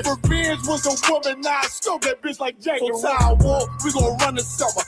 If revenge was a woman, now I scope that bitch like Jack and Ryan War. We gon' run the summer.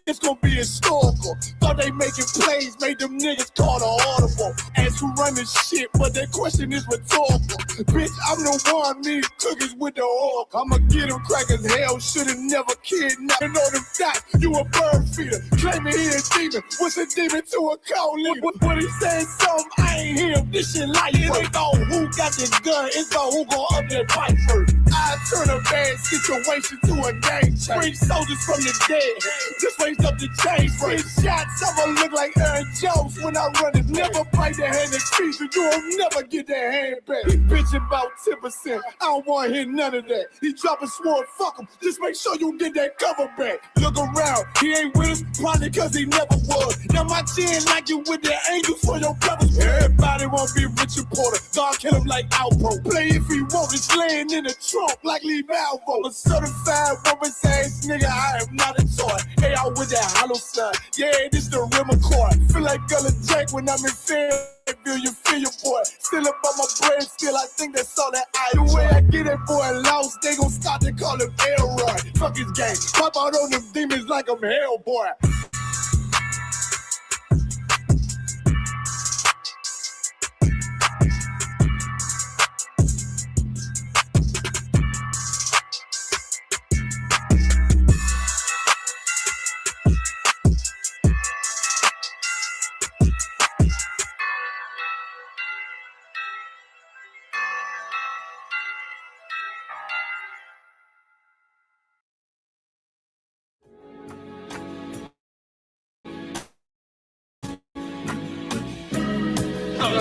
It's gonna be historical. Thought they making plays, made them niggas call the audible. Ask who run this shit, but that question is rhetorical. Bitch, I'm the one, me cookies with the oil. I'ma get them crackers, hell, should've never kidnapped. You know them facts, you a bird feeder. Claiming he a demon, what's a demon to a cold leader? When he said something, I ain't hear him. This shit like it ain't on who got this gun, it's on who gon' up that fight first. I turn a bad situation to a game changer. Bring soldiers from the dead, just raise up the chain. Bring shots, I'ma look like Aaron Jones when I run it. Never bite the hand that feeds you, you'll never get that hand back. He bitching about 10%, I don't wanna hear none of that. He dropping sword, fuck him, just make sure you get that cover back. Look around, he ain't with us, probably cause he never was. Now my chin like you with the angels for your brothers. Everybody wanna be Richard Porter, God kill him like Alpo. Play if he want, it's laying in the trunk like Lee Malvo. A certified woman's ass nigga, I am not a toy. Hey, I with that hollow sign, yeah, this the rim accord. Feel like Gullah Jack when I'm in Fayetteville, you feel your boy. Still up on my brain, still I think that's all that I enjoy. The way I get that boy lost, they gon' start to call him Elroy. Fuck his game, pop out on them demons like I'm Hellboy.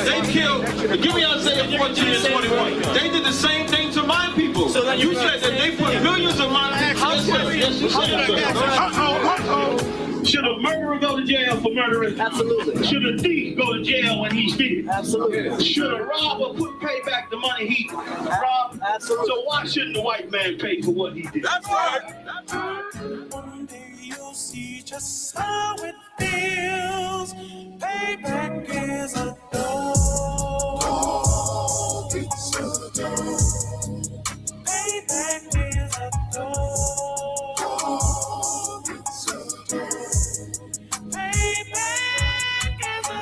They killed, give me Isaiah 14 and 21. They did the same thing to my people. So you said that they put millions of my actions. Should a murderer go to jail for murdering? Absolutely. Should a thief go to jail when he steals? Absolutely. Should a robber pay back the money he robbed? Absolutely. So why shouldn't the white man pay for what he did? That's right. That's right. One day you'll see just how it feels. Payback is a dog. It's a dog. Payback is a dog. It's a dog. Payback is a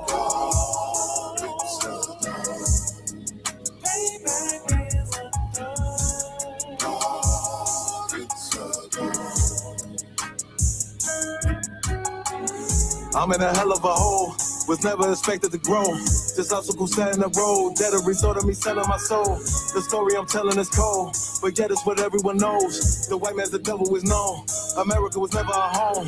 dog. It's a dog. Payback is a dog. It's a dog. I'm in a hell of a hole, was never expected to grow. This obstacle set in the road, that a result of me selling my soul. The story I'm telling is cold, but yet it's what everyone knows. The white man's the devil is known. America was never a home,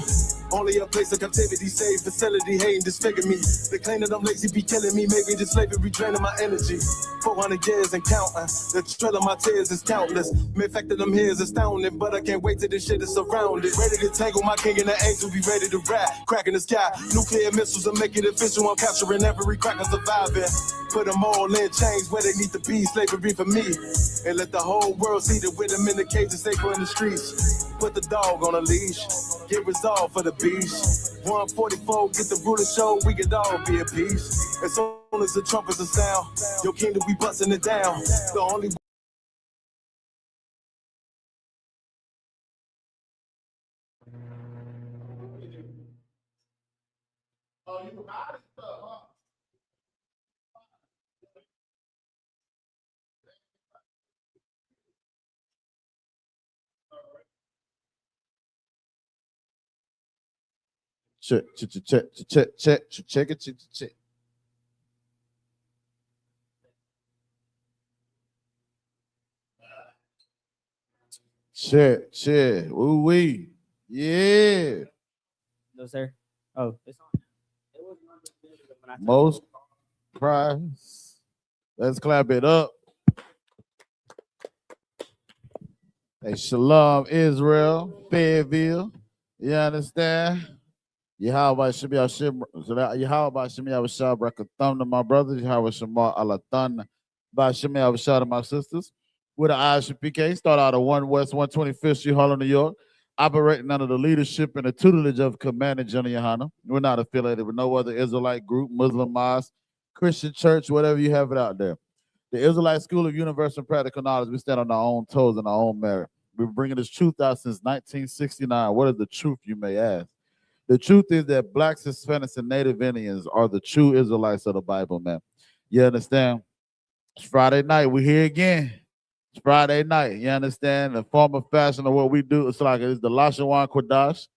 only a place of captivity, safe facility, hating, disfigure me. They claim that I'm lazy, be killing me, maybe this slavery draining my energy. 400 years and counting, the trail of my tears is countless. The fact that I'm here is astounding, but I can't wait till this shit is surrounded. Ready to tangle my king and the angel, be ready to rap. Cracking the sky, nuclear missiles and make it official. I'm capturing every cracker surviving. Put them all in chains where they need to be, slavery for me. And let the whole world see that with them in the cage and safer in the streets. Put the dog on a leash, get resolved for the beast. 144, get the ruler show, we could all be at peace. As soon as the trumpets are sound, your kingdom we busting it down. The only Check it. Check. Woo wee. Yeah. No, sir. Oh, it's on. Most prize. Let's clap it up. Hey, Shalom, Israel, Fayetteville. You understand? Yahweh Shemi Avashah Brakatham to my brothers. Yahweh Shema Alatan Bashemi Avashah to my sisters. We're the I.S.U.P.K. Start out of 1 West 125th Street, Harlem, New York. Operating under the leadership and the tutelage of Commander General YAHANNA. We're not affiliated with no other Israelite group, Muslim mosque, Christian church, whatever you have it out there. The Israelite School of Universal and Practical Knowledge, we stand on our own toes and our own merit. We've been bringing this truth out since 1969. What is the truth, you may ask? The truth is that blacks, Hispanics, and Native Indians are the true Israelites of the Bible, man. You understand? It's Friday night. We're here again. It's Friday night. You understand? The form of fashion of what we do, it's like it's the Lashawan Qadash,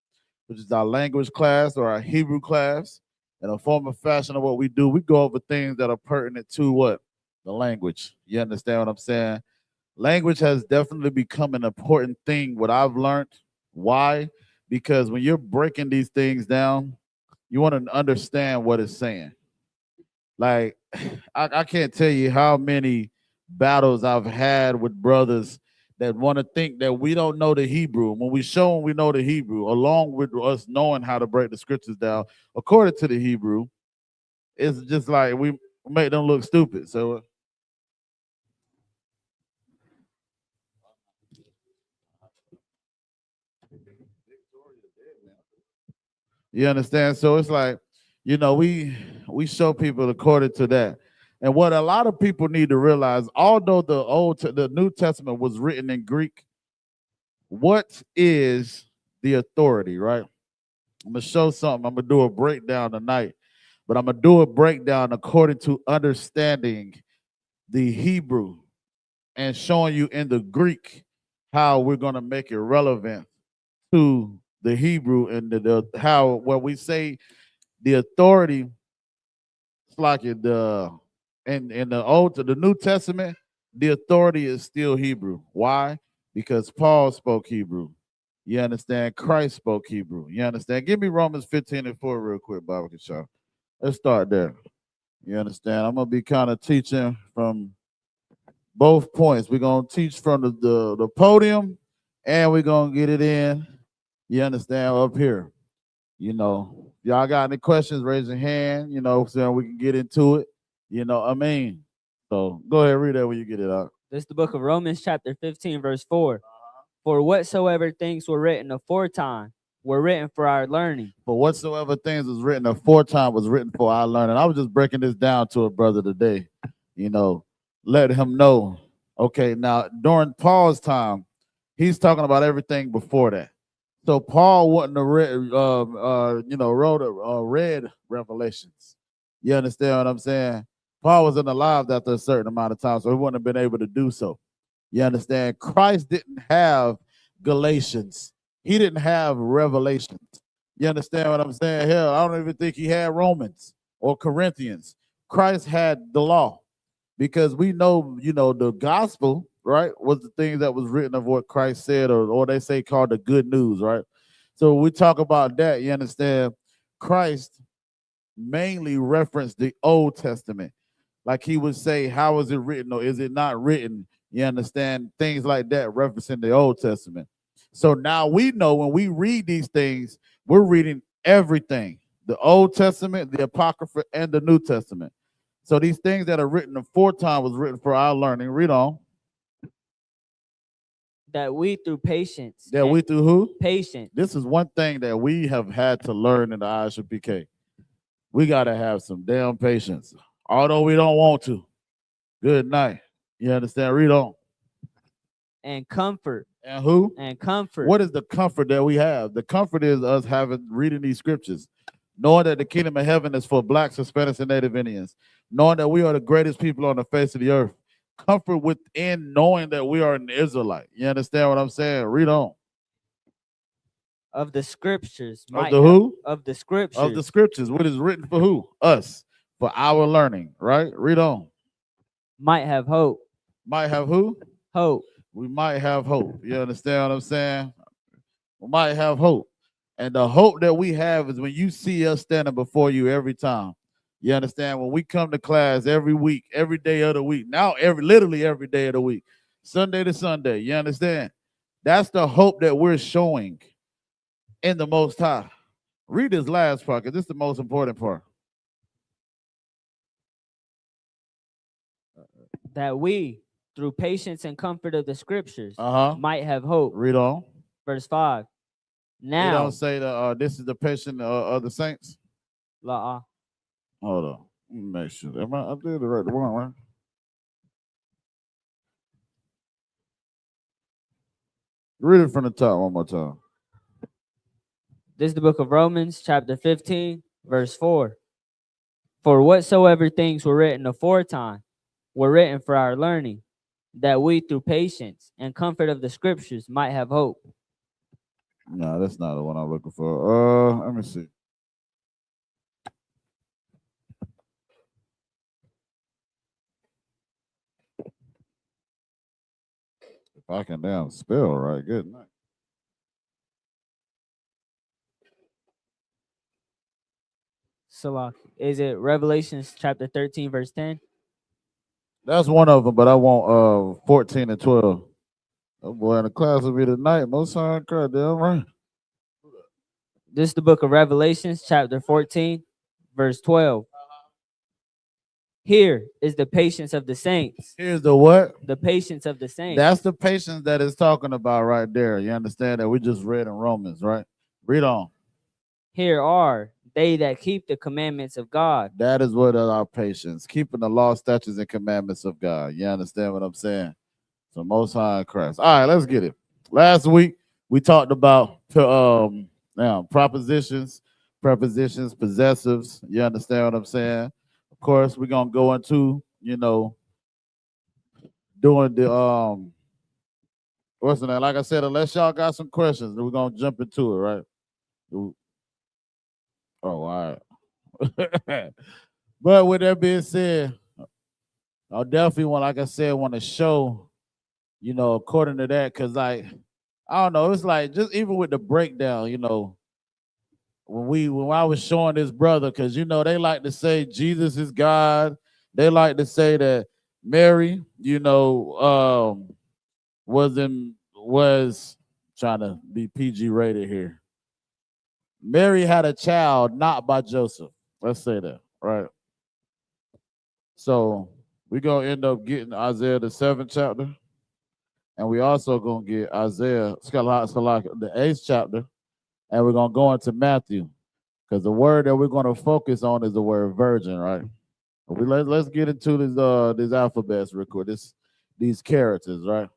which is our language class or our Hebrew class. And a form of fashion of what we do, we go over things that are pertinent to what? The language. You understand what I'm saying? Language has definitely become an important thing, what I've learned. Why? Because when you're breaking these things down, you want to understand what it's saying. Like, I can't tell you how many battles I've had with brothers that want to think that we don't know the Hebrew. When we show them we know the Hebrew, along with us knowing how to break the scriptures down according to the Hebrew, it's just like we make them look stupid. So you understand? So it's like, we show people according to that. And what a lot of people need to realize, although the New Testament was written in Greek, what is the authority, right? I'm gonna show something. I'm gonna do a breakdown tonight, but I'm gonna do a breakdown according to understanding the Hebrew and showing you in the Greek how we're gonna make it relevant to the Hebrew and how when we say the authority, it's like in the New Testament, the authority is still Hebrew. Why? Because Paul spoke Hebrew. You understand? Christ spoke Hebrew. You understand? Give me Romans 15:4 real quick, Bible Shaw. Let's start there. You understand? I'm gonna be kind of teaching from both points. We're gonna teach from the podium, and we're gonna get it in. You understand? Up here. Y'all got any questions? Raise your hand. So we can get into it. So go ahead, read that when you get it out. This is the book of Romans, chapter 15, verse 4. For whatsoever things were written aforetime were written for our learning. For whatsoever things was written aforetime was written for our learning. I was just breaking this down to a brother today. Let him know. Okay, now during Paul's time, he's talking about everything before that. So Paul wouldn't have read Revelations. You understand what I'm saying? Paul wasn't alive after a certain amount of time, so he wouldn't have been able to do so. You understand? Christ didn't have Galatians. He didn't have Revelations. You understand what I'm saying? Hell, I don't even think he had Romans or Corinthians. Christ had the law because we know, the gospel, right, was the thing that was written of what Christ said, or they say called the good news, right? So when we talk about that, you understand, Christ mainly referenced the Old Testament. Like he would say, how is it written or is it not written? You understand? Things like that referencing the Old Testament. So now we know when we read these things, we're reading everything. The Old Testament, the Apocrypha, and the New Testament. So these things that are written aforetime was written for our learning. Read on. That we through patience. That we through who? Patience. This is one thing that we have had to learn in the I.S.U.P.K. We got to have some damn patience, although we don't want to. Good night. You understand? Read on. And comfort. And who? And comfort. What is the comfort that we have? The comfort is us reading these scriptures, knowing that the kingdom of heaven is for blacks, Hispanics, and Native Indians, knowing that we are the greatest people on the face of the earth. Comfort within knowing that we are an Israelite. You understand what I'm saying? Read on. Of the scriptures. Of the who? Of the scriptures. Of the scriptures. What is written for who? Us. For our learning, right? Read on. Might have hope. Might have who? Hope. We might have hope. You understand what I'm saying? We might have hope. And the hope that we have is when you see us standing before you every time. You understand? When we come to class every week, every day of the week, now literally every day of the week, Sunday to Sunday, you understand? That's the hope that we're showing in the Most High. Read this last part, because this is the most important part. That we, through patience and comfort of the scriptures, might have hope. Read on. Verse 5. Now. You don't say that this is the patience of the saints? La. Hold on. Let me make sure. I did the right one, right? Read it from the top one more time. This is the book of Romans, chapter 15, verse 4. For whatsoever things were written aforetime were written for our learning, that we through patience and comfort of the scriptures might have hope. No, that's not the one I'm looking for. Let me see. If I can damn spell right, good night. Salaki. Is it Revelations chapter 13, verse 10? That's one of them, but I want 14 and 12. Oh boy, in the class will be tonight. Most time, crap, damn right. This is the book of Revelations, chapter 14, verse 12. Here is the patience of the saints. Here's the what? The patience of the saints. That's the patience that it's talking about right there. You understand that we just read in Romans, right? Read on. Here are they that keep the commandments of God. That is what is our patience, keeping the law, statutes, and commandments of God. You understand what I'm saying? So Most High in Christ. All right, let's get it. Last week we talked about propositions, prepositions, possessives. You understand what I'm saying? Of course, we're gonna go into doing the what's the name? Like I said, unless y'all got some questions, we're gonna jump into it, right? Oh, all right. But with that being said, I definitely want to show, according to that, because like I don't know, it's like just even with the breakdown, when I was showing this brother, because they like to say Jesus is God, they like to say that Mary, was trying to be PG rated here. Mary had a child not by Joseph. Let's say that, right? So we're gonna end up getting Isaiah the 7th chapter, and we also gonna get Isaiah the 8th chapter, and we're gonna go into Matthew, because the word that we're gonna focus on is the word virgin, right? Let's get into this alphabets real quick. These characters, right?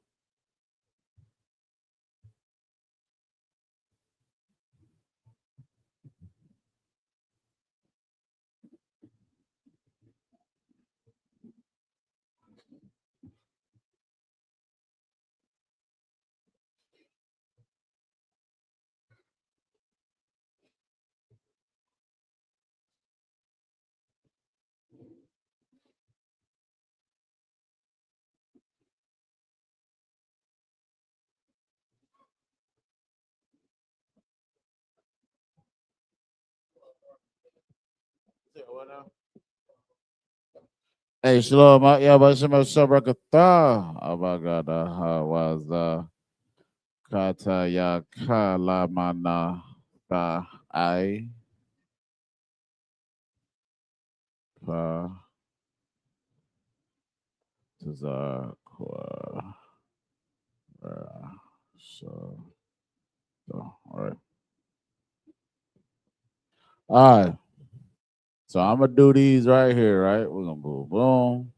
Hey, Shalom, Yabashim Shabrakata, Abagada, Hawaza, Kataya Kalamana, I, Pa, Tazar, Kwa, so, all right. All right. So I'm gonna do these right here, right? We're gonna boom, boom.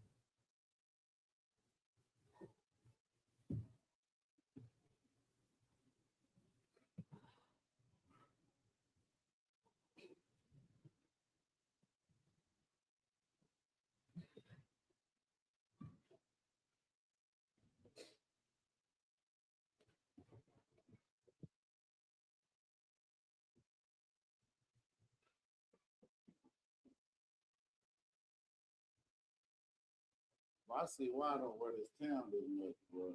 I see why I don't wear this town this much, bro.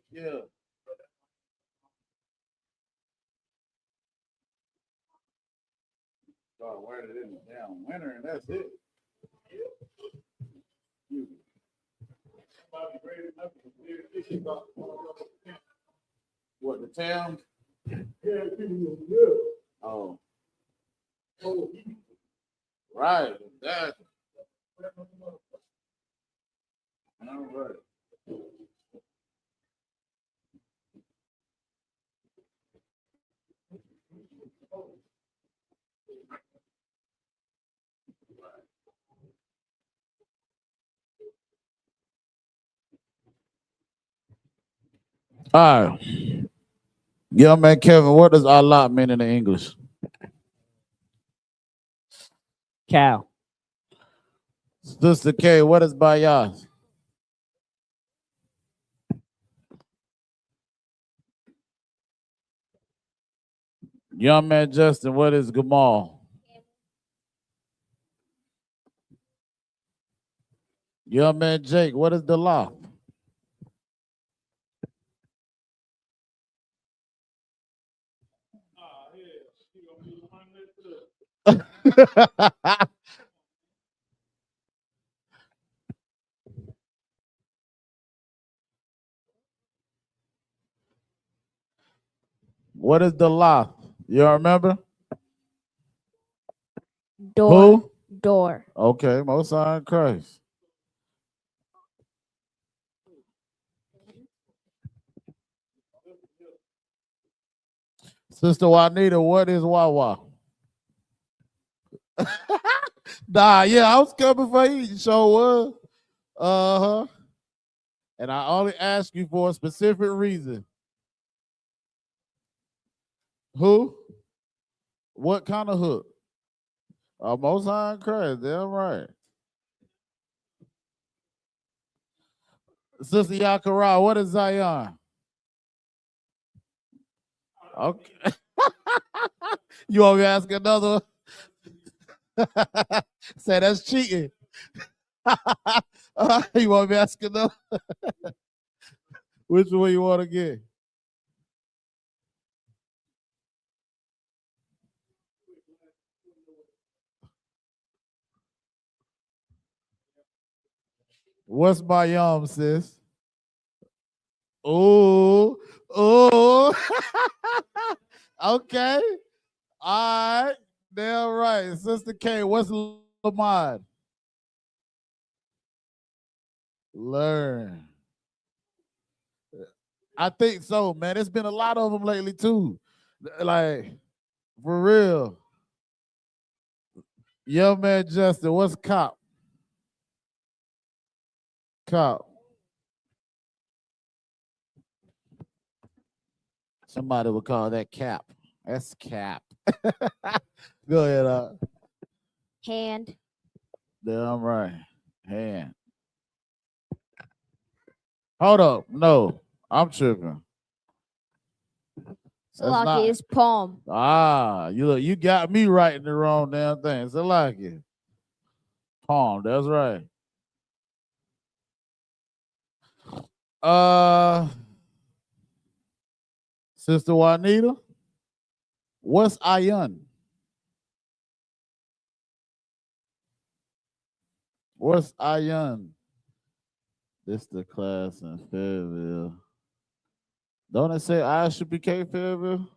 Yeah. Start wearing it in the damn winter, and that's it. What, the town? Oh. Right, exactly. All right. All right. Young man Kevin, what does Allah mean in the English? Cow. Sister K, what is Bayas? Young man Justin, what is Gamal? Young man Jake, what is the law? What is the law? You remember? Door. Who? Door. Okay, Most High in Christ. Sister Juanita, what is Wawa? Nah, yeah, I was coming for you. You sure was. Uh-huh. And I only ask you for a specific reason. Who? What kind of hook? Most High in Christ, damn right. Sister Yakara, what is Zion? Okay. You want me to ask another one? Say that's cheating. You want me to ask another? Which one you want to get? What's my sis? Oh, oh. Okay. All right. Damn right. Sister K, what's Lamad? Learn. I think so, man. There's been a lot of them lately, too. Like, for real. Young man Justin, what's cop? Cop. Somebody would call that cap. That's cap. Go ahead. Hand. Damn right. Hand. Hold up. No, I'm tripping. Salaki is palm. You got me right in the wrong damn thing. Salaki. Palm, that's right. Sister Juanita, what's I.S.U.P.K? What's I.S.U.P.K? This the class in Fayetteville. Don't it say I.S.U.P.K. Fayetteville?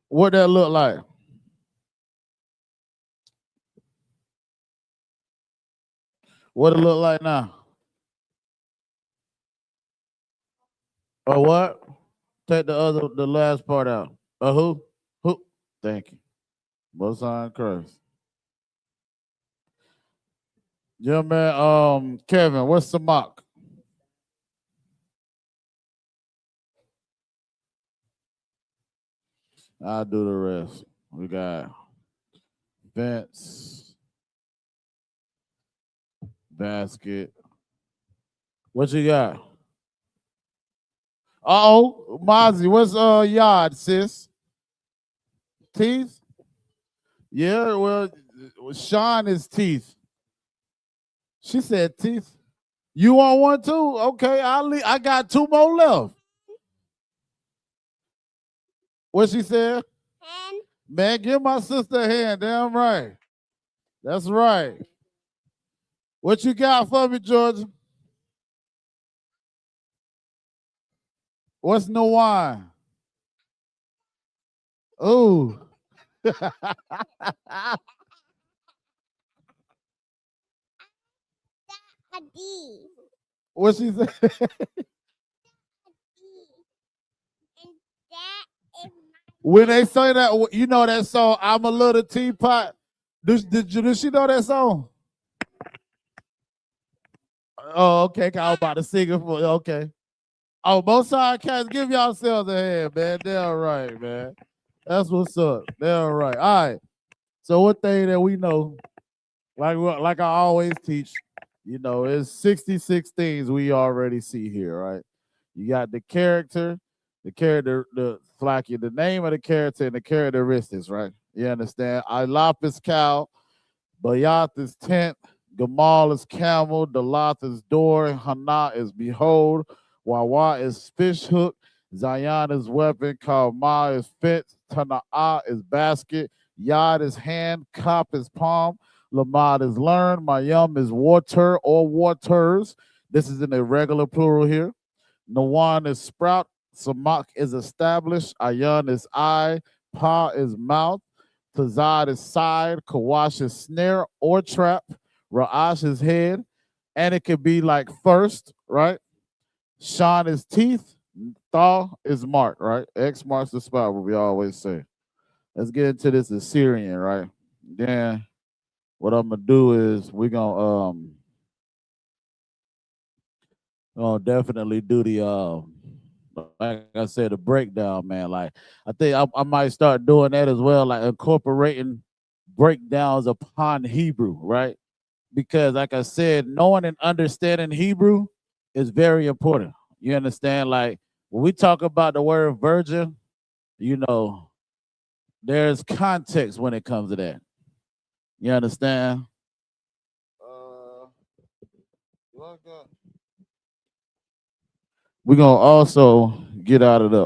What that look like? What it look like now? Or what? Take the last part out. Who? Who? Thank you. Most High in Christ. Yeah, man. Kevin, what's the mock? I'll do the rest. We got Vince, basket. What you got? Uh-oh, Mozzie, what's yard, sis? Teeth? Yeah, well, Sean is teeth. She said teeth. You want one too? Okay, I got 2 more left. What she said? Hand. Man, give my sister a hand. Damn right. That's right. What you got for me, Georgia? What's no wine? Ooh. What she said? When they say that, you know that song, I'm a Little Teapot. Did she know that song? Oh, okay. I was about to sing it for okay. Oh, both side cats, give yourselves a hand, man. They're all right, man. That's what's up. They're all right. All right. So one thing that we know, like I always teach, it's 66 things we already see here, right? You got the character, the name of the character and the characteristics, right? You understand? I.L.A.P. is cow, Bayath is tent, Gamal is camel, Dalath is door, Hana is behold, Wawa is fish hook, Zion is weapon, Kalma is fence, Tana'ah is basket, Yad is hand, Kop is palm, Lamad is learn, Mayum is water or waters. This is an irregular plural here. Nawan is sprout, Samak is established, Ayan is eye, Pa is mouth, Tazad is side, Kawash is snare or trap, Ra'ash is head, and it could be like first, right? Shan is teeth, Thaw is mark, right? X marks the spot, what we always say. Let's get into this Assyrian, right? Then what I'm gonna do is we're gonna definitely do the like I said, the breakdown, man. Like I think I might start doing that as well, like incorporating breakdowns upon Hebrew, right? Because like I said, knowing and understanding Hebrew is very important. You understand? Like when we talk about the word virgin, you know, there's context when it comes to that. You understand? We're gonna also get out of the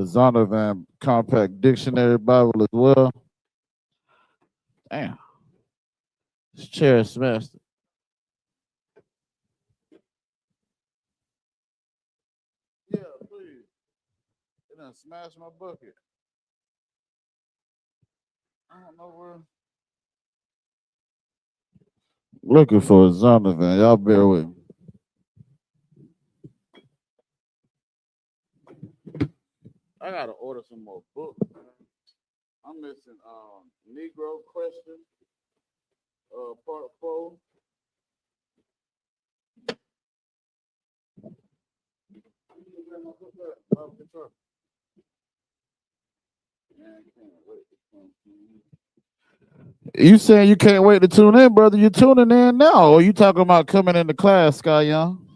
Zondervan Compact Dictionary Bible as well. Damn, this chair is smashed. Yeah, please. It done smashed my bucket. I don't know where. Looking for a Zondervan. Y'all bear with me. I gotta order some more books, man. I'm missing Negro question, part 4. You saying you can't wait to tune in, brother? You tuning in now, or you talking about coming into class, Sky Young?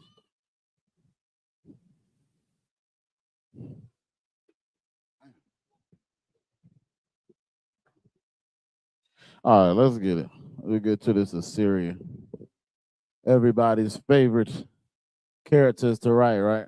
All right, let's get it. We'll get to this Assyrian. Everybody's favorite characters to write, right?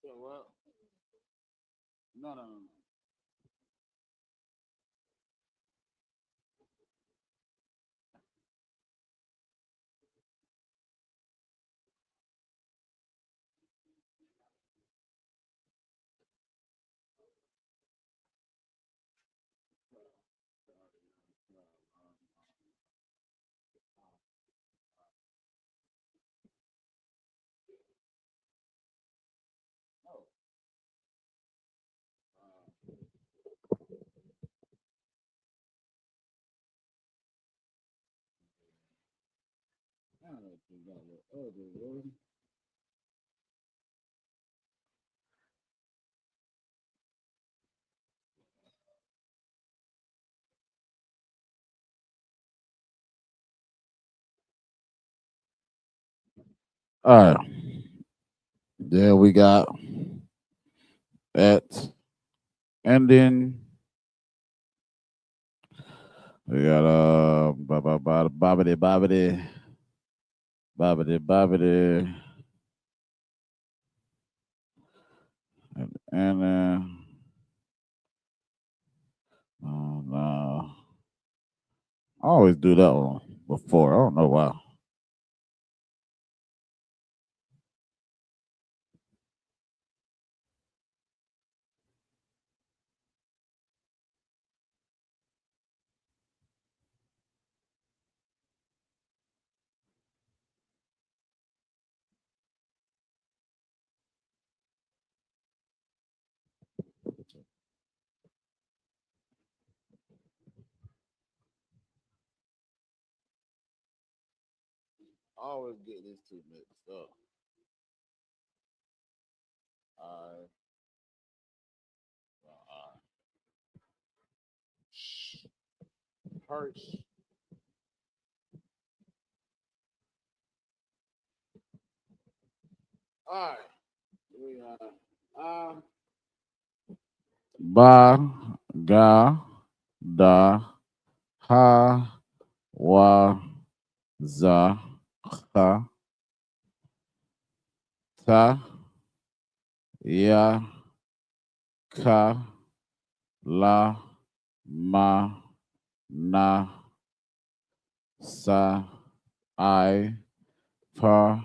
Yeah, well, no. All right. Then we got that ending. We got bobbity bobbity bobbity bobbity and no. I always do that one before. I don't know why. I always get these two mixed up. All right. Perch. All right. We ba ga da ha wa za ha ta ya ka la ma na sa I pa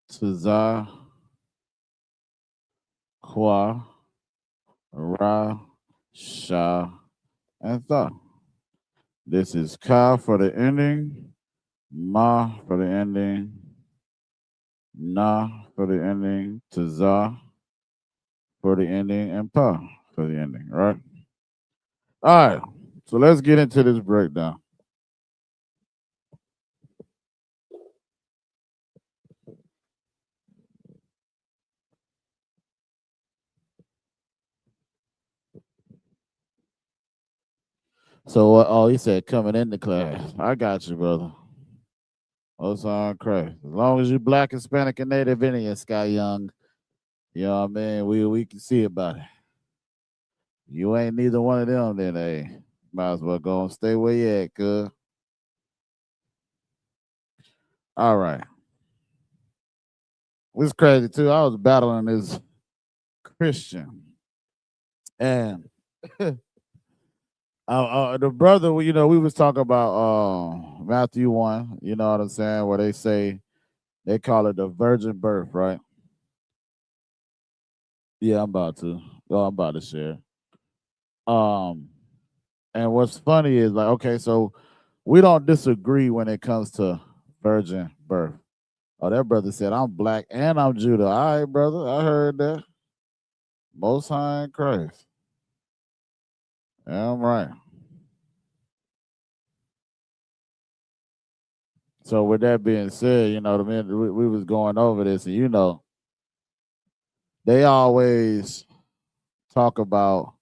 tza kwa ra sha and tha. This is ka for the ending, ma for the ending, na for the ending, tza for the ending, and pa for the ending, right? All right, so let's get into this breakdown. So, oh, he said coming into class. I got you, brother. Most on Christ. As long as you black, Hispanic, and Native Indian, Sky Young, you know what I mean? We can see about it. You ain't neither one of them, then hey, might as well go and stay where you at, cuz. All right. It's crazy too. I was battling this Christian. And the brother, you know, we was talking about Matthew 1, you know what I'm saying, where they say they call it the virgin birth, right? Yeah, I'm about to. Oh, I'm about to share. Um, and what's funny is like, okay, so we don't disagree when it comes to virgin birth. Oh, that brother said I'm black and I'm Judah. All right, brother, I heard that. Most High in Christ. Yeah, I'm right. So with that being said, you know, the minute we was going over this, and you know, they always talk about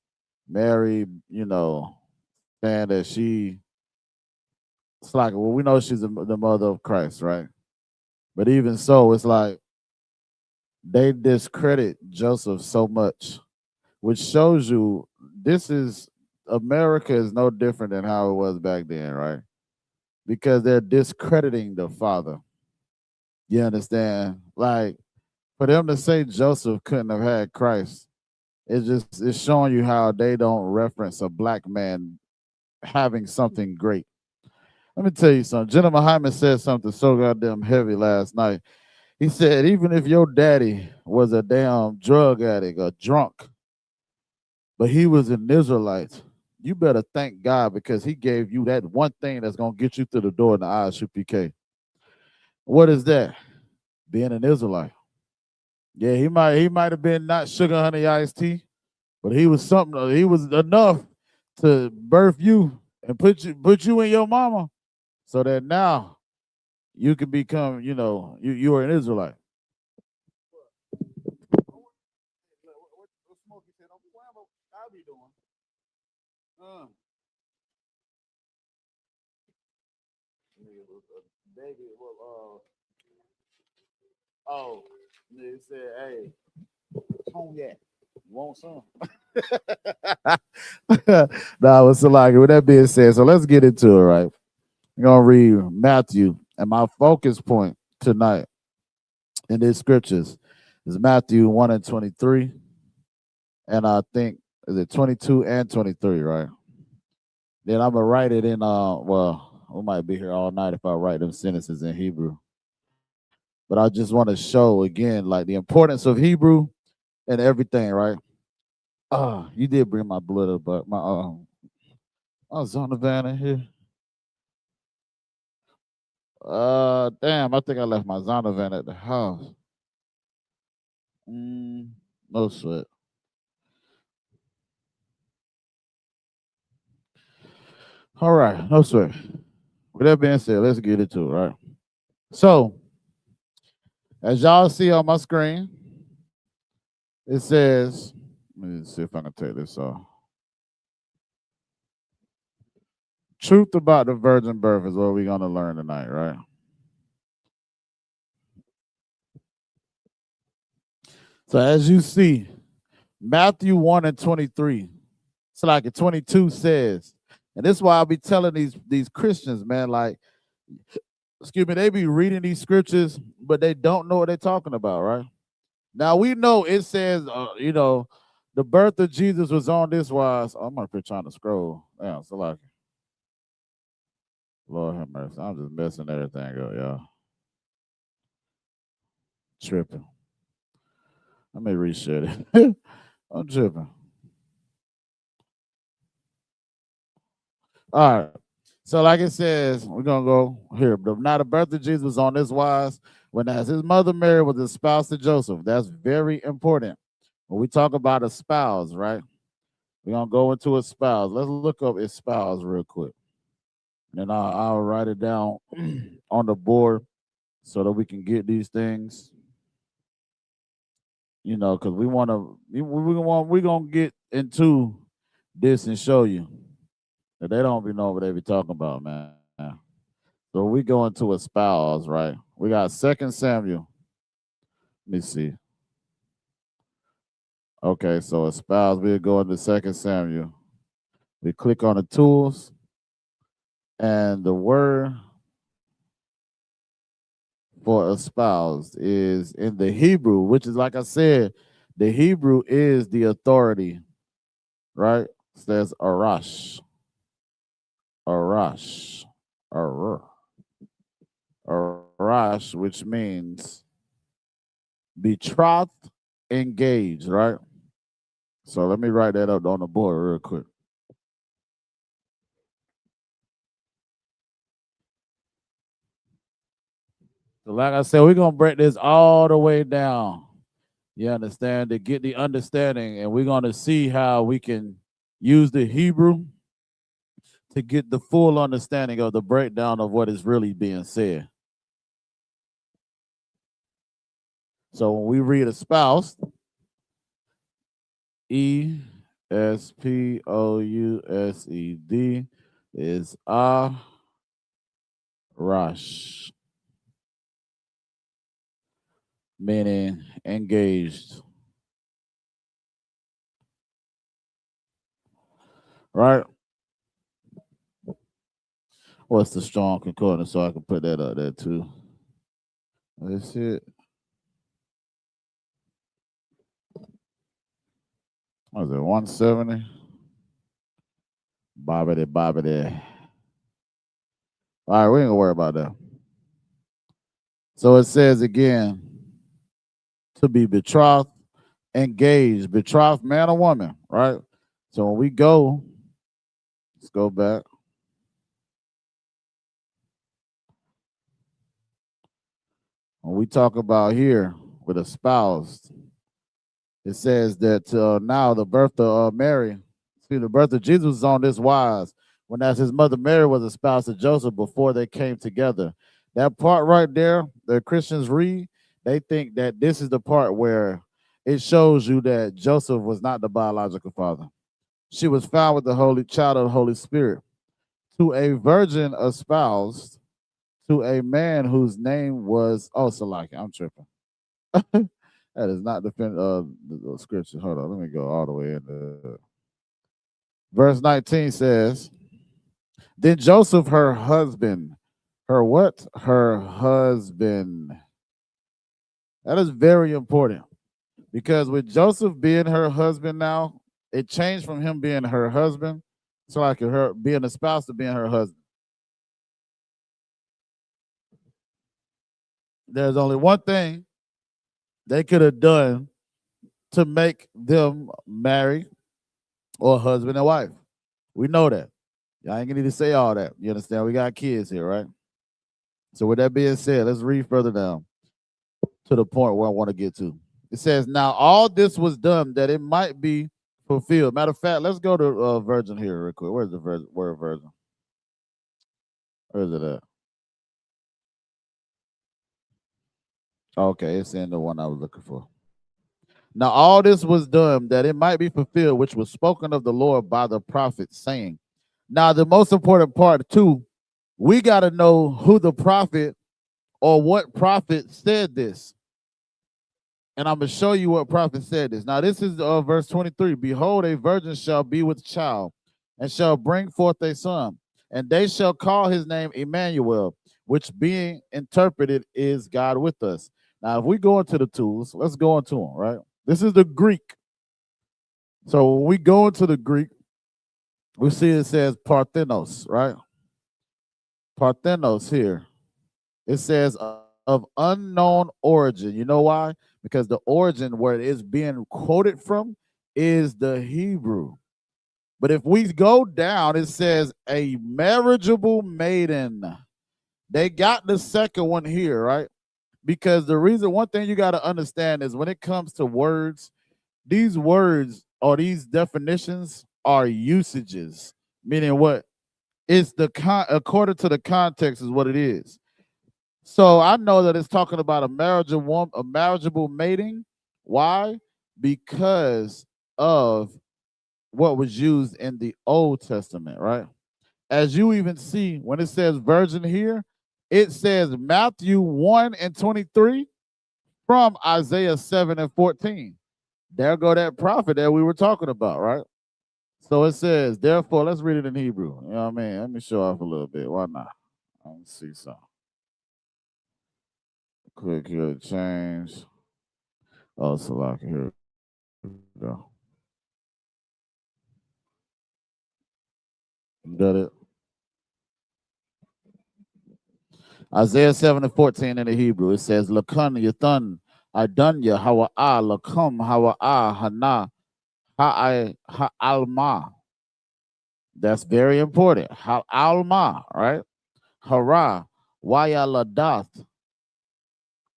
Mary, you know, saying that it's like, well, we know she's the mother of Christ, right? But even so, it's like they discredit Joseph so much, which shows you this is America is no different than how it was back then, right? Because they're discrediting the father. You understand? Like for them to say Joseph couldn't have had Christ, it's showing you how they don't reference a black man having something great. Let me tell you something. Jenna Muhammad said something so goddamn heavy last night. He said, even if your daddy was a damn drug addict, a drunk, but he was an Israelite, you better thank God because he gave you that one thing that's gonna get you through the door in the I.S.U.P.K. What is that? Being an Israelite. Yeah, he might have been not sugar honey iced tea, but he was something. He was enough to birth you and put you in your mama, so that now you can become, you know, you are an Israelite. David, Oh, they said, hey, cognac. You want some? Nah, it's like with that being said, so let's get into it, right? We're gonna read Matthew, and my focus point tonight in these scriptures is Matthew 1 and 23, and I think is it 22 and 23, right? Then I'm gonna write it in well, we might be here all night if I write them sentences in Hebrew. But I just want to show again like the importance of Hebrew and everything, right? You did bring my blood up, but my Zonovan in here. Damn, I think I left my Zonovan at the house. No sweat. All right, no sweat. With that being said, let's get into it, right? So, as y'all see on my screen, it says, let me see if I can take this off. Truth about the virgin birth is what we're going to learn tonight, right? So, as you see, Matthew 1 and 23, it's like 22 says, and this is why I'll be telling these Christians, man, like, excuse me, they be reading these scriptures, but they don't know what they're talking about, right? Now we know it says, the birth of Jesus was on this wise. I'm up here trying to scroll. Damn, so like, Lord have mercy. I'm just messing everything up, y'all. Tripping. Let me reshare it. I'm tripping. All right. So, like it says, we're gonna go here. Now the birth of Jesus was on this wise, when as his mother Mary was espoused to Joseph. That's very important. When we talk about a spouse, right? We're gonna go into a spouse. Let's look up his spouse real quick. And then I'll write it down on the board so that we can get these things. You know, because we're gonna get into this and show you that they don't be know what they be talking about, man. So we go into a spouse, right? We got 2 Samuel. Let me see. Okay, so a spouse, we'll go into 2 Samuel. We click on the tools, and the word for espoused is in the Hebrew, which is, like I said, the Hebrew is the authority, right? It says arash, arash, arash, which means betrothed, engaged, right? So let me write that up on the board real quick. So like I said, we're going to break this all the way down. You understand? To get the understanding, and we're going to see how we can use the Hebrew to get the full understanding of the breakdown of what is really being said. So when we read espoused, E-S-P-O-U-S-E-D is arash, meaning engaged. Right? What's the strong concordance so I can put that up there too? That's it. What is it, 170? Bobbity. All right, we ain't gonna worry about that. So it says again, to be betrothed, engaged, betrothed man or woman, right? So when we go, let's go back. When we talk about here with a spouse, it says that now the birth of Mary, the birth of Jesus was on this wise, when as his mother Mary was espoused to Joseph before they came together. That part right there, the Christians read, they think that this is the part where it shows you that Joseph was not the biological father. She was found with the Holy Child of the Holy Spirit. To a virgin espoused to a man whose name was, Salaki, I'm tripping. That is not the scripture. Hold on, let me go all the way into verse 19 says, then Joseph, her husband, her what? Her husband. That is very important because with Joseph being her husband now, it changed from him being her husband to like her being a spouse to being her husband. There's only one thing they could have done to make them marry or husband and wife. We know that. Y'all ain't gonna need to say all that. You understand? We got kids here, right? So with that being said, let's read further down to the point where I want to get to. It says, now all this was done that it might be fulfilled. Matter of fact, let's go to virgin here real quick. Where's the word virgin? Where is it at? Okay, it's in the one I was looking for. Now all this was done that it might be fulfilled, which was spoken of the Lord by the prophet, saying. Now the most important part too, we got to know who the prophet or what prophet said this. And I'm going to show you what prophet said this. Now this is verse 23. Behold, a virgin shall be with child and shall bring forth a son, and they shall call his name Emmanuel, which being interpreted is God with us. Now, if we go into the tools, let's go into them, right? This is the Greek. So when we go into the Greek, we see it says Parthenos, right? Parthenos here. It says of unknown origin. You know why? Because the origin where it is being quoted from is the Hebrew. But if we go down, it says a marriageable maiden. They got the second one here, right? Because the reason, one thing you got to understand is when it comes to words, these words or these definitions are usages, meaning what? It's according to the context is what it is. So I know that it's talking about a marriageable mating. Why? Because of what was used in the Old Testament, right? As you even see when it says virgin here, it says Matthew 1:23 from Isaiah 7:14. There go that prophet that we were talking about, right? So it says, therefore, let's read it in Hebrew. You know what I mean? Let me show off a little bit. Why not? Let me see something. Click here to change. Oh, Salak, here we go. Got it. Isaiah 7:14 in the Hebrew. It says, Lakan Yathan Adunya Hawa'a Lakum Hawa'a Hana Ha'alma. That's very important. Ha'alma, right? Hara Wayaladath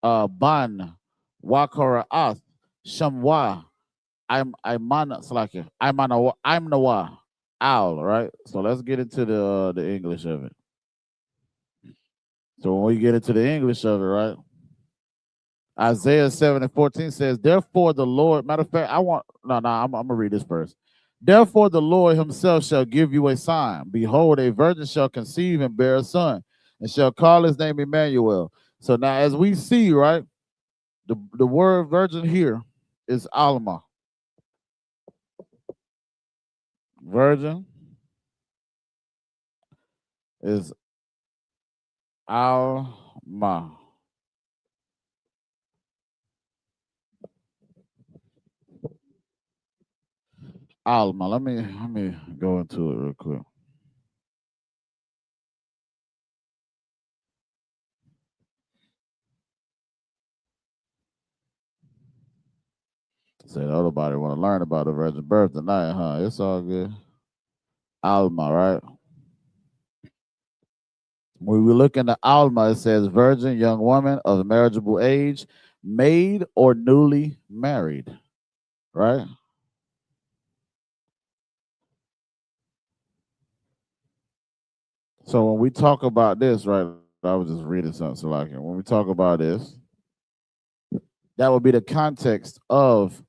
Ban Wakara'ath Shamwa I'm Nawa Al, right? So let's get into the English of it. So when we get into the English of it, right? Isaiah 7:14 says, therefore the Lord, matter of fact, I'm gonna read this first. Therefore the Lord himself shall give you a sign. Behold, a virgin shall conceive and bear a son, and shall call his name Emmanuel. So now as we see, right, the word virgin here is Alma. Virgin is Alma. Alma. Let me go into it real quick. Said nobody want to learn about the virgin birth tonight, huh? It's all good. Alma, right? When we look into Alma, it says virgin, young woman of marriageable age, maid or newly married, right? So when we talk about this, right, I was just reading something, so like when we talk about this, that would be the context of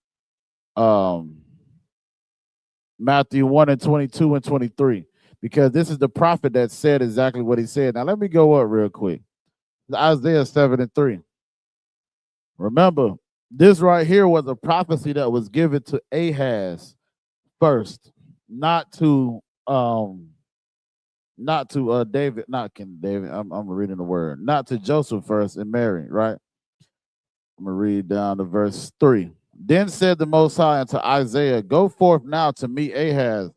Matthew 1:22 and 23, because this is the prophet that said exactly what he said. Now let me go up real quick. Isaiah 7:3. Remember, this right here was a prophecy that was given to Ahaz first, not to David, not King David. I'm reading the word, not to Joseph first and Mary, right? I'm gonna read down to verse 3. Then said the Most High unto Isaiah, go forth now to meet Ahaz,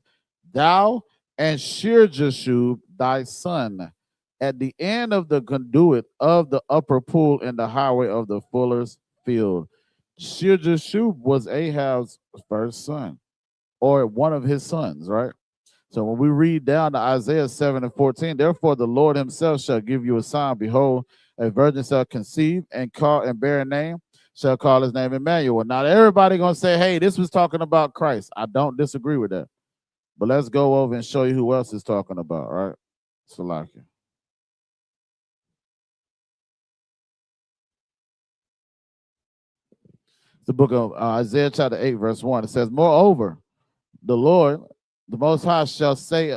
thou and Shear-Jashub thy son, at the end of the conduit of the upper pool in the highway of the fuller's field. Shear-Jashub was Ahab's first son, or one of his sons, right? So when we read down to Isaiah 7 and 14, therefore the Lord himself shall give you a sign. Behold, a virgin shall conceive and call and bear a name, shall call his name Emmanuel. Not everybody gonna say, hey, this was talking about Christ. I don't disagree with that. But let's go over and show you who else is talking about, all right? Salakia. The book of Isaiah chapter 8, verse 1. It says, moreover, the Lord, the Most High shall say,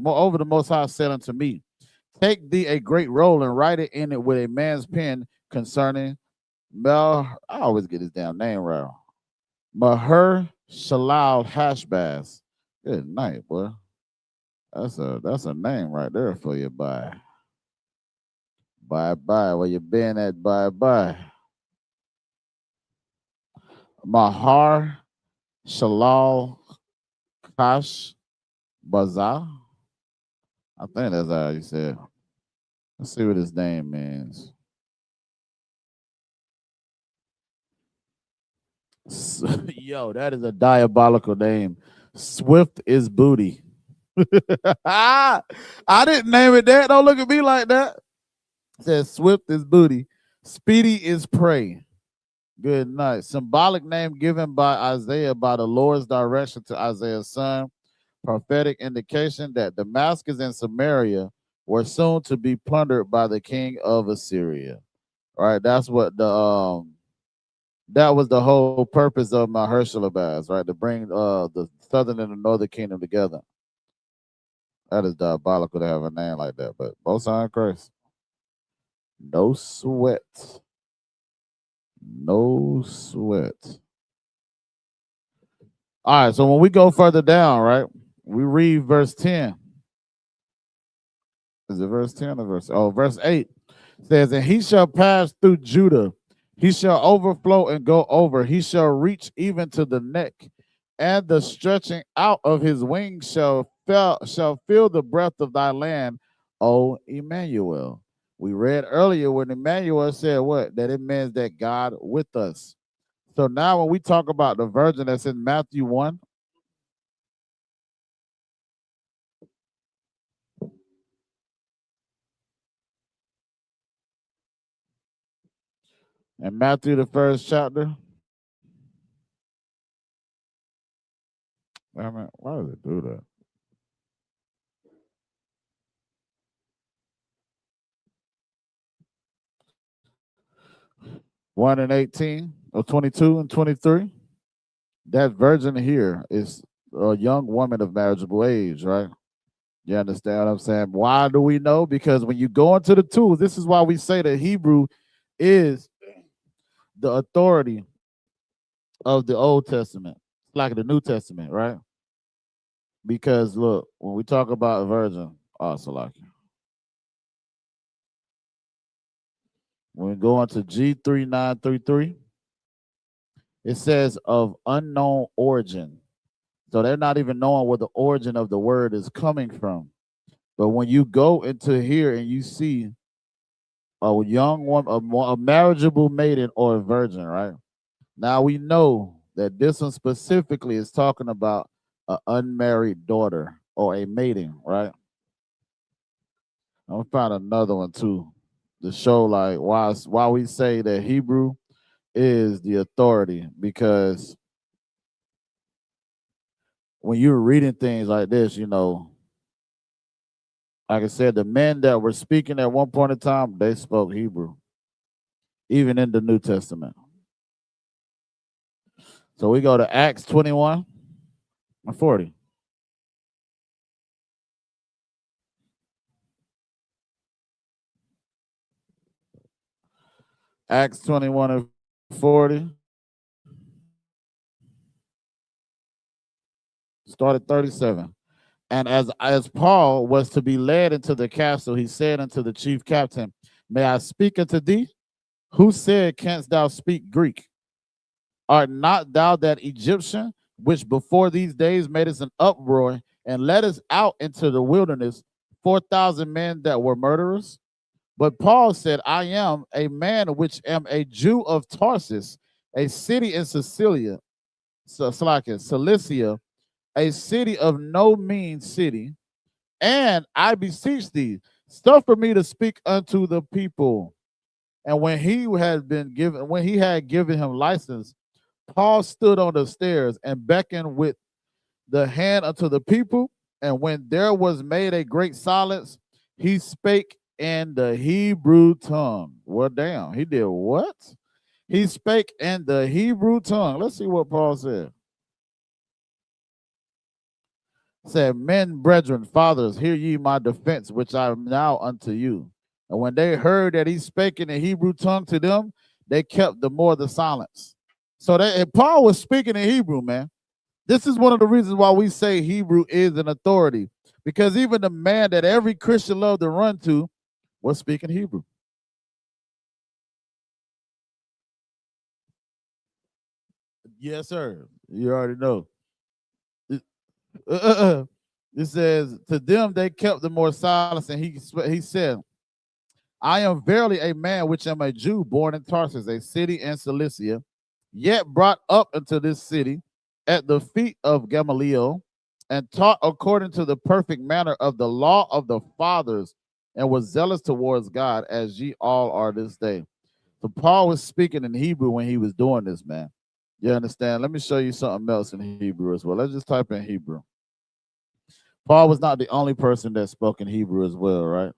moreover, the Most High said unto me, take thee a great roll and write it in it with a man's pen concerning Mel. I always get his damn name right. Maher Shalal Hashbaz. Good night, boy. That's a name right there for you. Bye. Bye bye. Where you been at? Bye bye. Mahar Shalal Kash Bazar. I think that's how you said. Let's see what his name means. Yo, that is a diabolical name. Swift is booty. I didn't name it that. Don't look at me like that. It says swift is booty. Speedy is prey. Good night. Symbolic name given by Isaiah by the Lord's direction to Isaiah's son. Prophetic indication that Damascus and Samaria were soon to be plundered by the king of Assyria. All right, that's what that was the whole purpose of Maher-shalal-Baz, right? To bring the southern and the northern kingdom together. That is diabolical to have a name like that, but both sides Christ. No sweat. No sweat. All right, so when we go further down, right, we read verse 10. Is it verse 10 or verse 8? It says, and he shall pass through Judah. He shall overflow and go over. He shall reach even to the neck, and the stretching out of his wings shall fill the breadth of thy land, O Emmanuel. We read earlier when Emmanuel said what? That it means that God with us. So now when we talk about the virgin that's in Matthew 1, in Matthew the first chapter, why does it do that? One and 18, or 22 and 23. That virgin here is a young woman of marriageable age, right? You understand what I'm saying? Why do we know? Because when you go into the tools, this is why we say that Hebrew is the authority of the Old Testament. It's like the New Testament, right? Because look, when we talk about a virgin, Salaki. When we go into G3933, it says of unknown origin. So they're not even knowing where the origin of the word is coming from. But when you go into here and you see a young woman, a marriageable maiden or a virgin, right? Now we know that this one specifically is talking about an unmarried daughter or a maiden, right? I'm gonna find another one too to show like why we say that Hebrew is the authority, because when you're reading things like this, you know, like I said, the men that were speaking at one point in time, they spoke Hebrew, even in the New Testament. So we go to Acts 21 and 40. Acts 21 and 40. Started 37. And as Paul was to be led into the castle, he said unto the chief captain, May I speak unto thee? Who said, Canst thou speak Greek? Art not thou that Egyptian, which before these days made us an uproar and led us out into the wilderness, 4,000 men that were murderers? But Paul said, I am a man which am a Jew of Tarsus, a city in Cilicia, a city of no mean city. And I beseech thee, suffer me to speak unto the people. And when he had given him license, Paul stood on the stairs and beckoned with the hand unto the people. And when there was made a great silence, he spake in the Hebrew tongue. Well, damn, he did what? He spake in the Hebrew tongue. Let's see what Paul said. Said, Men, brethren, fathers, hear ye my defense, which I am now unto you. And when they heard that he spake in the Hebrew tongue to them, they kept the more the silence. So Paul was speaking in Hebrew, man. This is one of the reasons why we say Hebrew is an authority, because even the man that every Christian loved to run to was speaking Hebrew. Yes, sir. You already know. It says, to them they kept the more silence, and he said, I am verily a man which am a Jew born in Tarsus, a city in Cilicia, yet brought up into this city at the feet of Gamaliel, and taught according to the perfect manner of the law of the fathers, and was zealous towards God, as ye all are this day. So Paul was speaking in Hebrew when he was doing this, man. You understand? Let me show you something else in Hebrew as well. Let's just type in Hebrew. Paul was not the only person that spoke in Hebrew as well, right?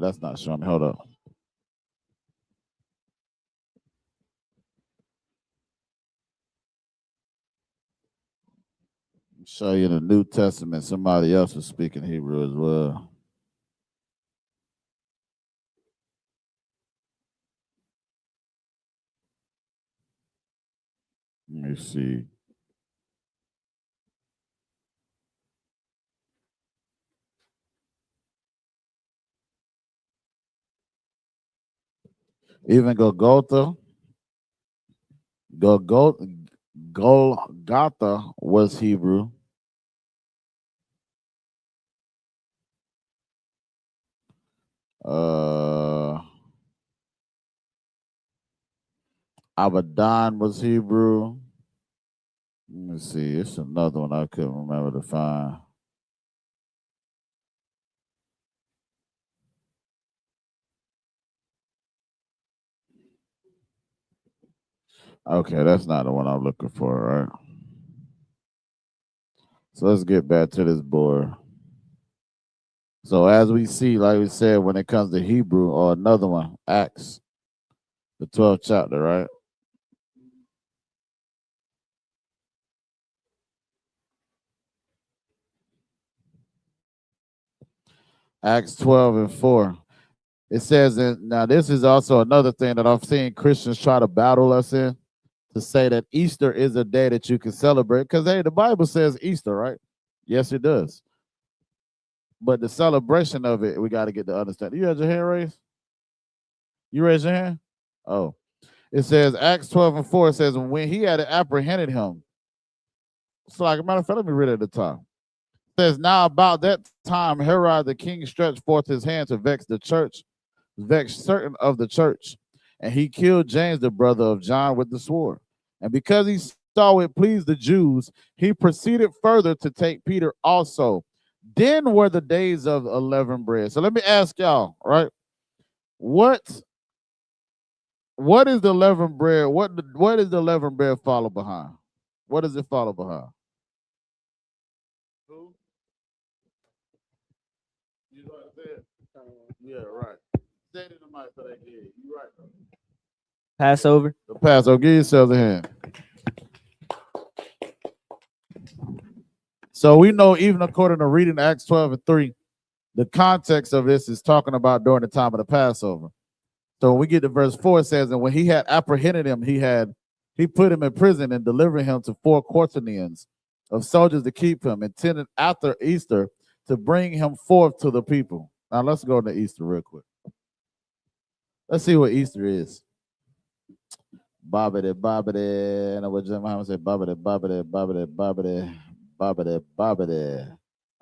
That's not showing me. Hold up. Show you in the New Testament, somebody else was speaking Hebrew as well. Let me see. Even Golgotha was Hebrew. Abaddon was Hebrew. Let me see. It's another one I couldn't remember to find. Okay, that's not the one I'm looking for, right? So let's get back to this board. So as we see, like we said, when it comes to Hebrew, or another one, Acts, the 12th chapter, right? Acts 12 and 4. It says, now this is also another thing that I've seen Christians try to battle us in, to say that Easter is a day that you can celebrate. Because, hey, the Bible says Easter, right? Yes, it does. But the celebration of it, we got to get to understand. You had your hand raised? You raised your hand? Oh. It says, Acts 12 and 4, it says, when he had apprehended him. So, like a matter of fact, let me read it at the top. It says, now about that time, Herod the king stretched forth his hand to vex certain of the church. And he killed James, the brother of John, with the sword. And because he saw it pleased the Jews, he proceeded further to take Peter also. Then were the days of unleavened bread. So let me ask y'all, right? What is the leavened bread? What is the leavened bread follow behind? What does it follow behind? Who? You know what I said? Yeah, right. Say it in the mic so they can hear you. You right, though. Passover. The Passover. Give yourselves a hand. So we know, even according to reading Acts 12 and 3, the context of this is talking about during the time of the Passover. So when we get to verse 4, it says, and when he had apprehended him, he put him in prison and delivered him to 4 quaternions of soldiers to keep him, intended after Easter to bring him forth to the people. Now let's go to Easter real quick. Let's see what Easter is. Bobbity, bobbity. And what Jim Muhammad said, bobbity, bobbity, bobbity, bobbity, bobbity, bobbity.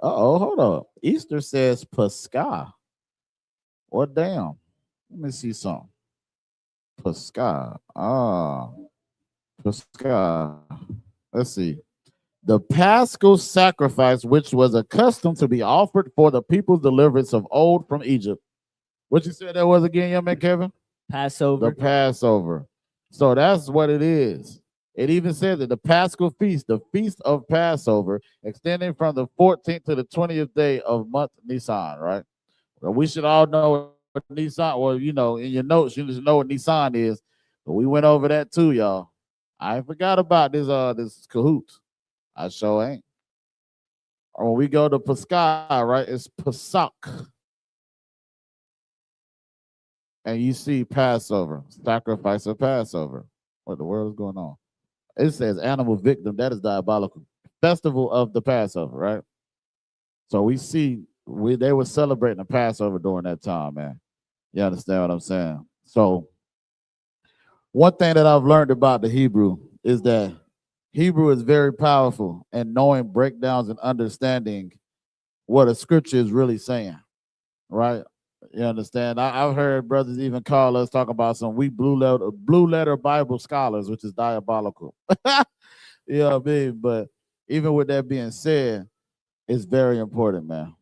Uh-oh, hold on. Easter says Pascha. Well, damn. Let me see something. Pascha. Pascha. Let's see. The Paschal sacrifice, which was accustomed to be offered for the people's deliverance of old from Egypt. What you said that was again, young man Kevin? Passover. The Passover. So that's what it is. It even says that the Paschal feast, the feast of Passover, extending from the 14th to the 20th day of month Nisan, right? Well, we should all know what Nisan, well, you know, in your notes, you just know what Nisan is. But we went over that too, y'all. I ain't forgot about this cahoots. I sure ain't. When we go to Pascha, right, it's Pesach. And you see Passover, sacrifice of Passover. What the world is going on? It says animal victim. That is diabolical. Festival of the Passover, right? So we see they were celebrating the Passover during that time, man. You understand what I'm saying? So one thing that I've learned about the Hebrew is that Hebrew is very powerful in knowing breakdowns and understanding what a scripture is really saying, right? You understand? I've heard brothers even call us talk about some we blue letter Bible scholars, which is diabolical. You know what I mean? But even with that being said, it's very important, man.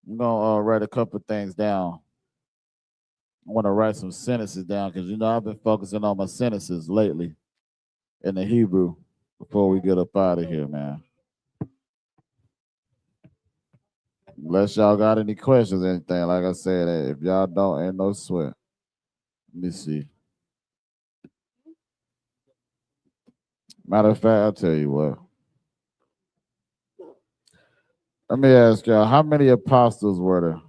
I'm gonna write a couple things down. I want to write some sentences down because you know I've been focusing on my sentences lately in the Hebrew before we get up out of here, man. Unless y'all got any questions or anything, like I said, if y'all don't, ain't no sweat. Let me see. Matter of fact, I'll tell you what. Let me ask y'all, how many apostles were there?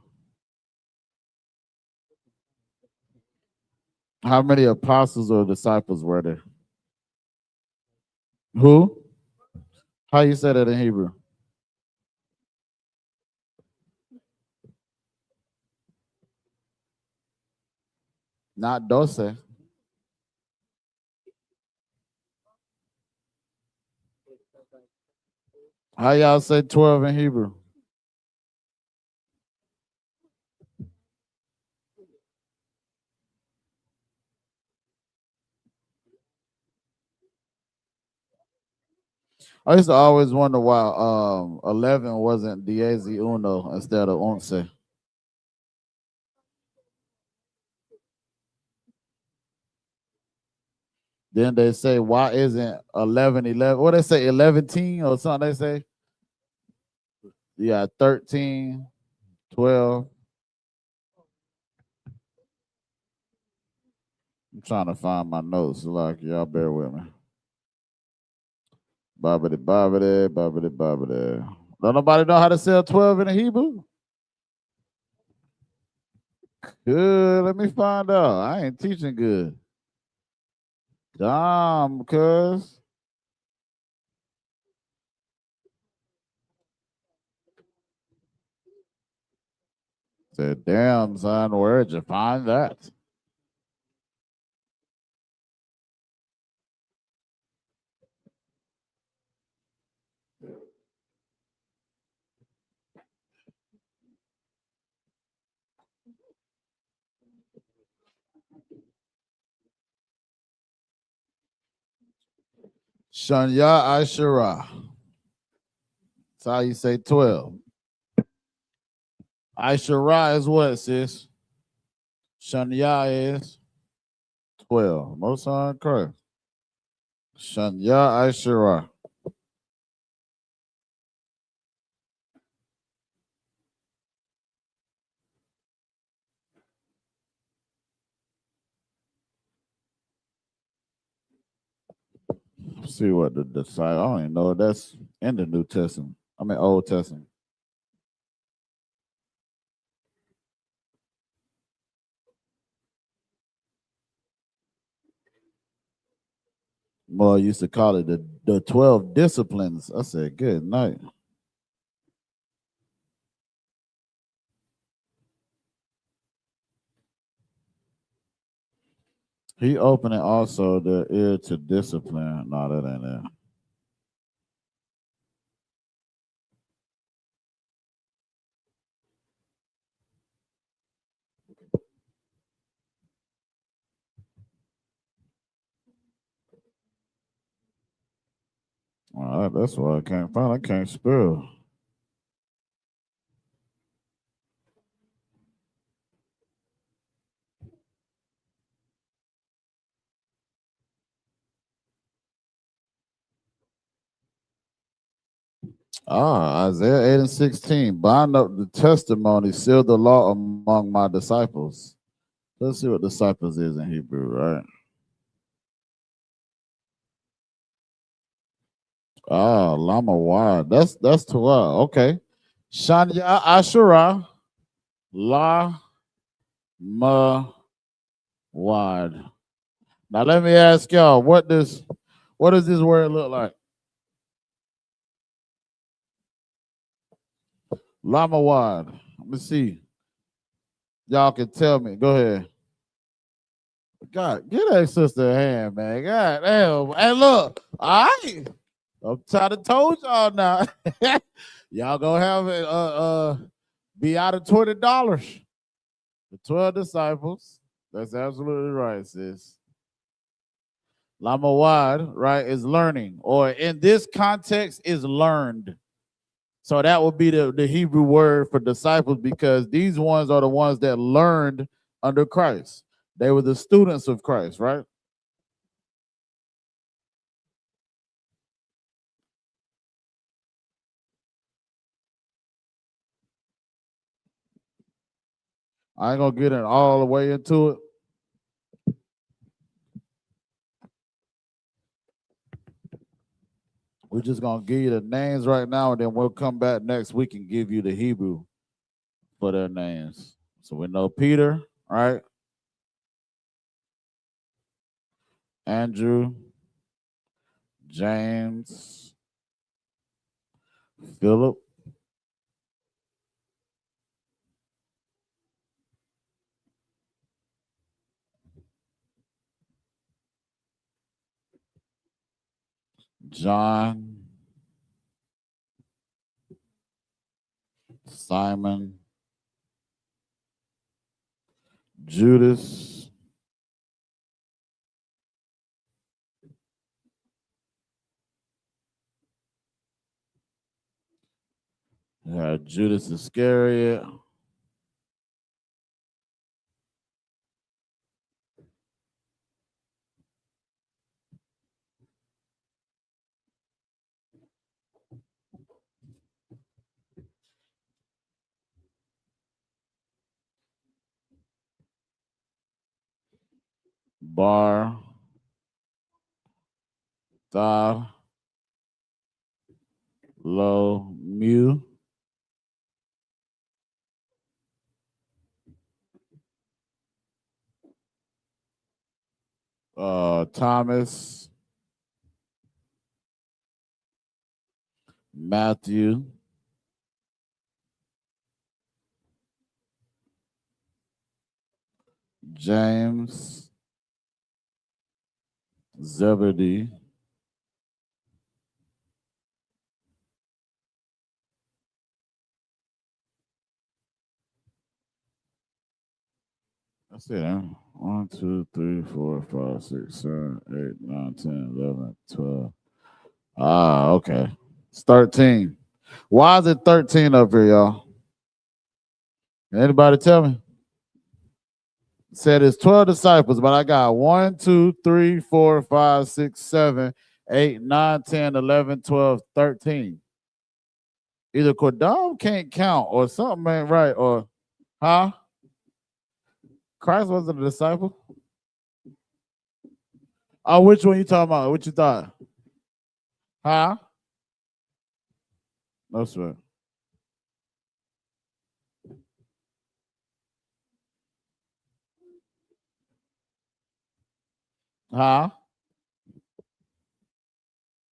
How many apostles or disciples were there? Who? How you say that in Hebrew? Not dose. How y'all say 12 in Hebrew? I used to always wonder why 11 wasn't diezi uno instead of once. Then they say, why isn't 11? What they say, 11 or something they say? Yeah, 13, 12. I'm trying to find my notes. Like, y'all bear with me. Bobbity, bobbity, bobbity, bobbity. Don't nobody know how to sell 12 in the Hebrew? Good, let me find out. I ain't teaching good. Damn, cuz. Said, damn, son, where'd you find that? Shanya Ashura. That's how you say 12. Ashura is what, sis? Shanya is 12. Most on Christ. Shanya Ashura. See what the disciple. I don't even know if that's in the New Testament. I mean, Old Testament. Boy, I used to call it the 12 disciplines. I said, good night. He opening also the ear to discipline. No, that ain't it. All right, that's why I can't find. I can't spell. Isaiah 8 and 16. Bind up the testimony, seal the law among my disciples. Let's see what disciples is in Hebrew, right? Lama Wad. That's Torah. Okay. Shanya Ashura La Ma Wad. Now let me ask y'all, what does this word look like? Lama Wad. Let me see. Y'all can tell me. Go ahead. God, get that sister a hand, man. God damn. Hey, look. All right. I'm trying to told y'all now. Y'all gonna have it be out of $20. The 12 disciples. That's absolutely right, sis. Lama Wad, right, is learning, or in this context, is learned. So that would be the Hebrew word for disciples, because these ones are the ones that learned under Christ. They were the students of Christ, right? I ain't gonna get it all the way into it. We're just gonna give you the names right now, and then we'll come back next week and give you the Hebrew for their names. So we know Peter, right? Andrew, James, Philip, John, Simon, Judas, Judas Iscariot, Bar, Thar, Lo, Mu, Thomas, Matthew, James, Zebedee, that's it, huh? 1, 2, 3, 4, 5, 6, 7, 8, 9, 10, 11, 12. Okay. It's 13. Why is it 13 up here, y'all? Anybody tell me? It said it's 12 disciples, but I got 1, 2, 3, 4, 5, 6, 7, 8, 9, 10, 11, 12, 13. Either Qadash can't count or something ain't right, or huh? Christ wasn't a disciple. Oh, which one you talking about? What you thought? Huh? That's right. Huh?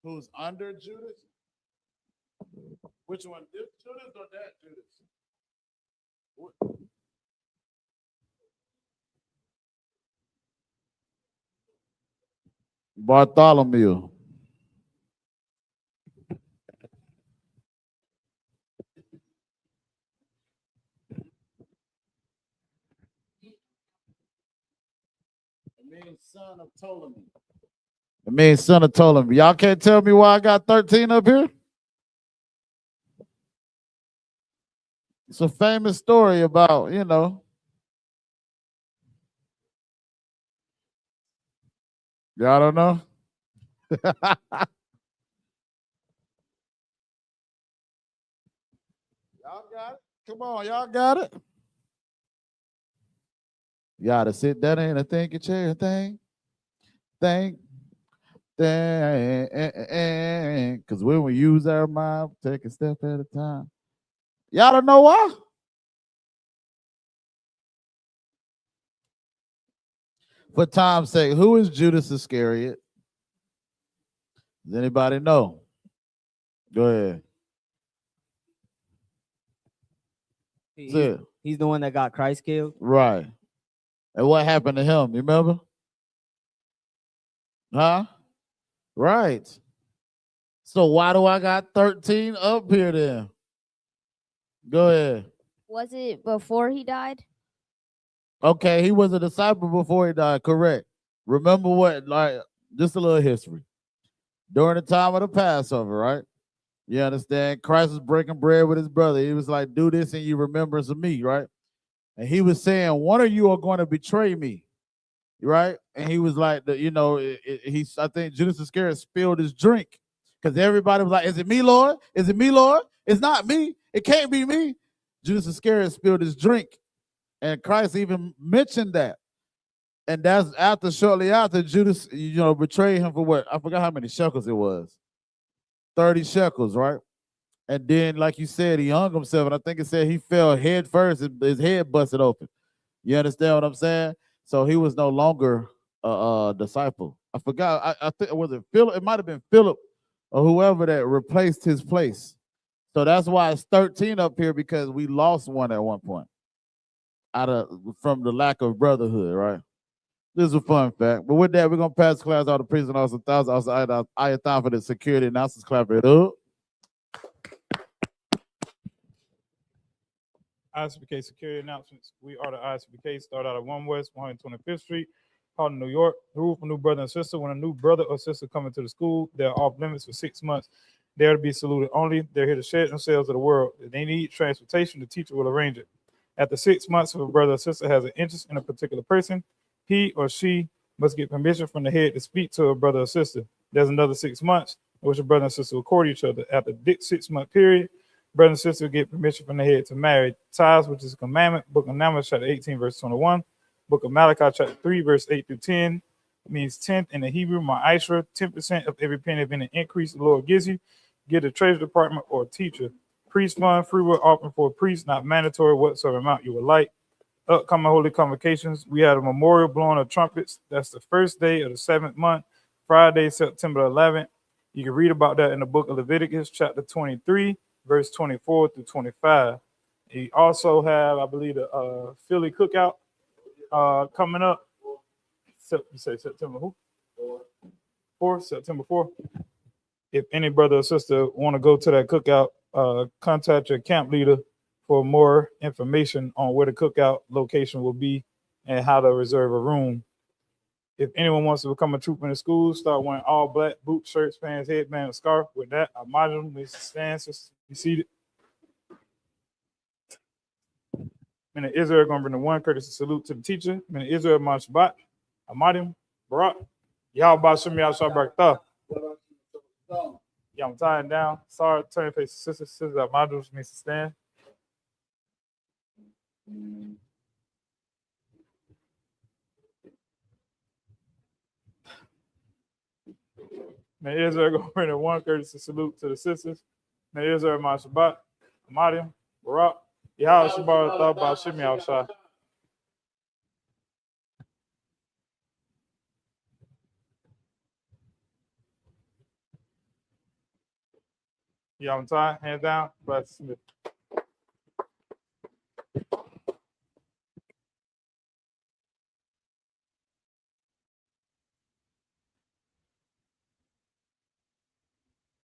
Who's under Judas? Which one? This Judas or that Judas? Bartholomew. It means son of Ptolemy. It means son of Ptolemy. Y'all can't tell me why I got 13 up here? It's a famous story about, y'all don't know? Y'all got it? Come on, y'all got it? You gotta sit down in a thinking chair, think, think. Because when we use our mind, take a step at a time. Y'all don't know why? For time's sake, who is Judas Iscariot? Does anybody know? Go ahead. He's the one that got Christ killed. Right. And what happened to him? You remember? Huh? Right. So why do I got 13 up here then? Go ahead. Was it before he died? Okay, he was a disciple before he died, correct. Remember what, just a little history. During the time of the Passover, right? You understand? Christ was breaking bread with his brother. He was like, do this in your remembrance of me, right? And he was saying, one of you are going to betray me, right? And he was like, I think Judas Iscariot spilled his drink because everybody was like, is it me, Lord? Is it me, Lord? It's not me. It can't be me. Judas Iscariot spilled his drink. And Christ even mentioned that. And that's shortly after Judas, betrayed him for what? I forgot how many shekels it was. 30 shekels, right? And then, like you said, he hung himself. And I think it said he fell head first and his head busted open. You understand what I'm saying? So he was no longer a disciple. I forgot. I think, was it Philip? It might have been Philip or whoever that replaced his place. So that's why it's 13 up here, because we lost one at one point from the lack of brotherhood, right? This is a fun fact. But with that, we're going to pass the class out to prison officer, I.S.U.P.K for the security announcements. Clap it up. I.S.U.P.K security announcements. We are the I.S.U.P.K. Start out at 1 West 125th Street, Harlem, New York. The rule for new brother and sister: when a new brother or sister come into the school, they are off limits for 6 months. They are to be saluted only. They're here to share themselves to the world. If they need transportation, the teacher will arrange it. After 6 months, if a brother or sister has an interest in a particular person, he or she must get permission from the head to speak to a brother or sister. There's another 6 months in which a brother and sister will court each other. After the 6 month period, brother and sister get permission from the head to marry. Tithes, which is a commandment, Book of Numbers, chapter 18, verse 21. Book of Malachi, chapter 3, verse 8 through 10. It means 10th in the Hebrew, ma'ashra, 10% of every penny of any increase the Lord gives you. Get a treasury department or a teacher. Priest fund, free will offering for a priest, not mandatory whatsoever amount you would like. Upcoming holy convocations, we had a memorial blowing of trumpets. That's the first day of the 7th month, Friday, September 11th. You can read about that in the book of Leviticus, chapter 23. Verse 24 through 25. You also have, I believe, the Philly cookout coming up. You say September who? 4th, September 4th. If any brother or sister want to go to that cookout, contact your camp leader for more information on where the cookout location will be and how to reserve a room. If anyone wants to become a troop in the school, start wearing all black boots, shirts, pants, headband, and scarf. With that, I module, Mr. Stance, be seated. Mina Israel going to bring the one courtesy salute to the teacher. Mina Israel, Man Shabbat, Amadim, Barak, Yahweh Shem Yahshua Barakatah. Yeah, I'm tying down. Sorry, turn face to sisters, Amadim, Mr. Stand. Mina Israel going to bring the one courtesy salute to the sisters. May Israel my Shabbat, Amadim, Barak, Yahweh Shabbat, thought about Shimmy outside. You have time, hands down, Brother Smith.